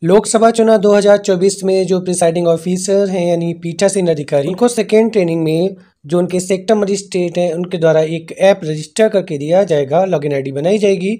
लोकसभा चुनाव 2024 में जो प्रिसाइडिंग ऑफिसर हैं यानी पीठासीन अधिकारी, उनको सेकेंड ट्रेनिंग में जो उनके सेक्टर मजिस्ट्रेट हैं उनके द्वारा एक ऐप रजिस्टर करके दिया जाएगा, लॉगिन आईडी बनाई जाएगी।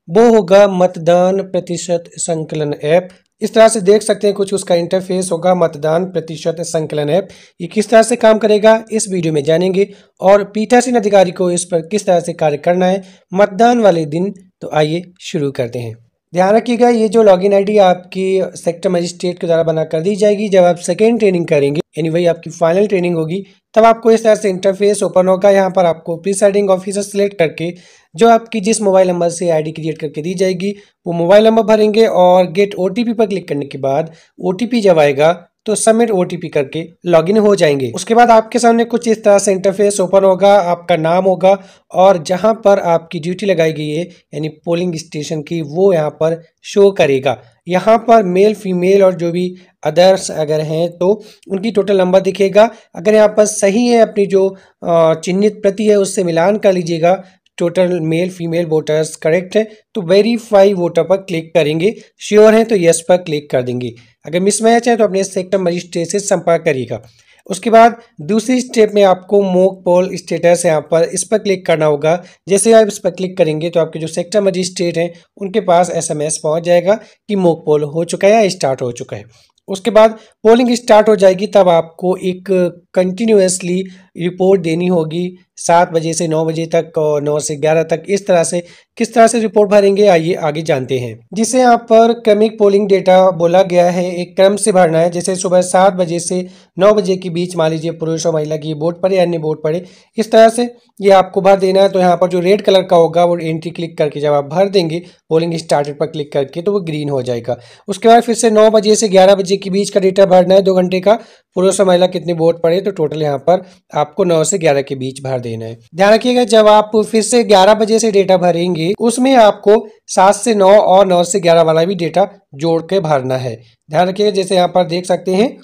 वो होगा मतदान प्रतिशत संकलन ऐप। इस तरह से देख सकते हैं कुछ उसका इंटरफेस होगा। मतदान प्रतिशत संकलन ऐप ये किस तरह से काम करेगा इस वीडियो में जानेंगे, और पीठासीन अधिकारी को इस पर किस तरह से कार्य करना है मतदान वाले दिन। तो आइए शुरू करते हैं। ध्यान रखिएगा, ये जो लॉगिन आईडी आपकी सेक्टर मजिस्ट्रेट के द्वारा बना कर दी जाएगी। जब आप सेकेंड ट्रेनिंग करेंगे यानी वही आपकी फाइनल ट्रेनिंग होगी, तब आपको इस तरह से इंटरफेस ओपन होगा। यहाँ पर आपको प्रिसाइडिंग ऑफिसर सिलेक्ट करके जो आपकी जिस मोबाइल नंबर से आईडी क्रिएट करके दी जाएगी वो मोबाइल नंबर भरेंगे, और गेट ओटीपी पर क्लिक करने के बाद ओटीपी जब आएगा तो सबमिट ओटीपी करके लॉगिन हो जाएंगे। उसके बाद आपके सामने कुछ इस तरह से इंटरफेस ओपन होगा। आपका नाम होगा और जहां पर आपकी ड्यूटी लगाई गई है यानी पोलिंग स्टेशन की, वो यहाँ पर शो करेगा। यहाँ पर मेल फीमेल और जो भी अदर्स अगर हैं तो उनकी टोटल नंबर दिखेगा। अगर यहाँ पर सही है, अपनी जो चिन्हित प्रति है उससे मिलान कर लीजिएगा, total male female voters correct है तो वेरीफाई वोटर पर क्लिक करेंगे। श्योर है तो यस पर क्लिक कर देंगे। अगर मिसमैच है तो अपने सेक्टर मजिस्ट्रेट से संपर्क करिएगा। उसके बाद दूसरी स्टेप में आपको मॉक पोल स्टेटस यहाँ पर इस पर क्लिक करना होगा। जैसे आप इस पर क्लिक करेंगे तो आपके जो सेक्टर मजिस्ट्रेट हैं उनके पास एसएमएस पहुँच जाएगा कि मॉक पोल हो चुका है या स्टार्ट हो चुका है। उसके बाद पोलिंग स्टार्ट हो जाएगी, तब आपको एक कंटिन्यूसली रिपोर्ट देनी होगी 7 बजे से 9 बजे तक और 9 से 11 तक। इस तरह से किस तरह से रिपोर्ट भरेंगे आइए आगे जानते हैं। जिसे यहाँ पर क्रमिक पोलिंग डेटा बोला गया है, एक क्रम से भरना है। जैसे सुबह 7 बजे से 9 बजे के बीच मान लीजिए पुरुष और महिला की वोट पड़े या अन्य वोट पड़े, इस तरह से ये आपको भर देना है। तो यहाँ पर जो रेड कलर का होगा वो एंट्री क्लिक करके जब आप भर देंगे पोलिंग स्टार्टेड पर क्लिक करके तो वो ग्रीन हो जाएगा। उसके बाद फिर से 9 बजे से 11 बजे के बीच का डेटा भरना है, 2 घंटे का। पुरुष और महिला कितने वोट पड़े तो टोटल यहाँ पर आपको 9 से 11 के बीच भर देना है। ध्यान रखिएगा, जब आप फिर से 11 बजे से डेटा भरेंगे उसमें आपको 7 से 9 और 9 से 11 वाला भी डेटा जोड़ के भरना है। ध्यान रखिएगा, जैसे यहाँ पर देख सकते हैं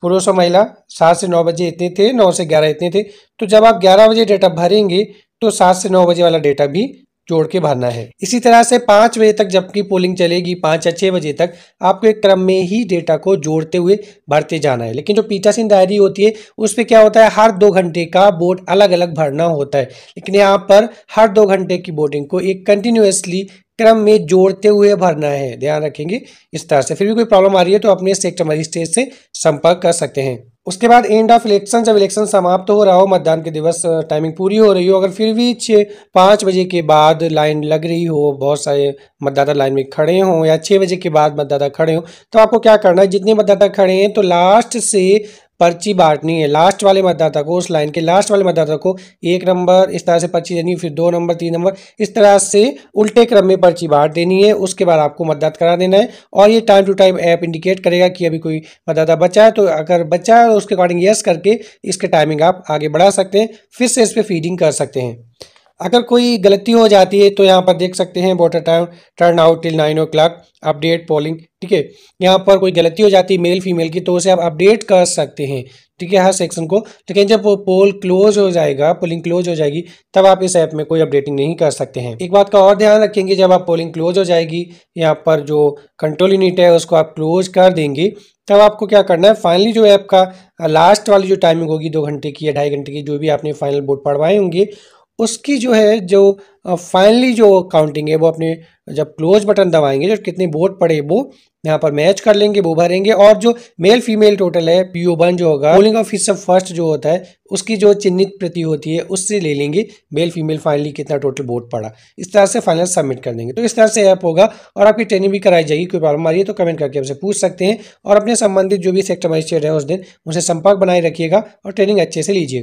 पुरुष और महिला 7 से 9 बजे इतने थे, 9 से 11 इतने थे। तो जब आप 11 बजे डेटा भरेंगे तो 7 से 9 बजे वाला डेटा भी जोड़ के भरना है। इसी तरह से 5 बजे तक जबकि पोलिंग चलेगी, 5 या 6 बजे तक आपको एक क्रम में ही डेटा को जोड़ते हुए भरते जाना है। लेकिन जो पीठासीन डायरी होती है उस पर क्या होता है, हर 2 घंटे का वोट अलग अलग भरना होता है। लेकिन यहाँ पर हर 2 घंटे की वोटिंग को एक कंटिन्यूसली क्रम में जोड़ते हुए भरना है। ध्यान रखेंगे इस तरह से। फिर भी कोई प्रॉब्लम आ रही है तो अपने सेक्टर मजिस्ट्रेट से संपर्क कर सकते हैं। उसके बाद एंड ऑफ इलेक्शन, जब इलेक्शन समाप्त हो रहा हो, मतदान के दिवस टाइमिंग पूरी हो रही हो, अगर फिर भी 5 बजे के बाद लाइन लग रही हो, बहुत सारे मतदाता लाइन में खड़े हों, या 6 बजे के बाद मतदाता खड़े हों, तो आपको क्या करना है, जितने मतदाता खड़े हैं तो लास्ट से पर्ची बांटनी है। लास्ट वाले मतदाता को, उस लाइन के लास्ट वाले मतदाता को 1 नंबर इस तरह से पर्ची देनी, फिर 2 नंबर 3 नंबर इस तरह से उल्टे क्रम में पर्ची बांट देनी है। उसके बाद आपको मतदान करा देना है, और ये time to time app indicate करेगा कि अभी कोई मतदाता बचा है। तो अगर बचा है तो उसके अकॉर्डिंग यस करके इसके टाइमिंग आप आगे बढ़ा सकते हैं, फिर से इस पर फीडिंग कर सकते हैं। अगर कोई गलती हो जाती है तो यहाँ पर देख सकते हैं voter time turn out till 9 o'clock update polling. ठीक है, यहाँ पर कोई गलती हो जाती है मेल फीमेल की तो उसे आप अपडेट कर सकते हैं। ठीक है, हर सेक्शन को। लेकिन जब वो पोल क्लोज हो जाएगा, पोलिंग क्लोज हो जाएगी, तब आप इस ऐप में कोई अपडेटिंग नहीं कर सकते हैं। एक बात का और ध्यान रखेंगे, जब आप पोलिंग क्लोज हो जाएगी, यहाँ पर जो कंट्रोल यूनिट है उसको आप क्लोज कर देंगे, तब आपको क्या करना है, फाइनली जो ऐप का लास्ट वाली जो टाइमिंग होगी 2 घंटे की या 2.5 घंटे की, जो भी आपने फाइनल वोट पड़वाए होंगे, उसकी जो है जो फाइनली जो काउंटिंग है वो अपने जब क्लोज बटन दबाएंगे, जो कितने वोट पड़े वो यहाँ पर मैच कर लेंगे, वो भरेंगे। और जो मेल फीमेल टोटल है PO1 जो होगा, पोलिंग ऑफिसर फर्स्ट जो होता है, उसकी जो चिन्हित प्रति होती है उससे ले लेंगे मेल फीमेल फाइनली कितना टोटल वोट पड़ा। इस तरह से फाइनल सबमिट कर देंगे। तो इस तरह से ऐप होगा और आपकी ट्रेनिंग भी कराई जाएगी। कोई प्रॉब्लम आ रही है तो कमेंट करके हमसे पूछ सकते हैं, और अपने संबंधित जो भी सेक्टर मजिस्ट्रेट है उस दिन उनसे संपर्क बनाए रखिएगा और ट्रेनिंग अच्छे से लीजिएगा।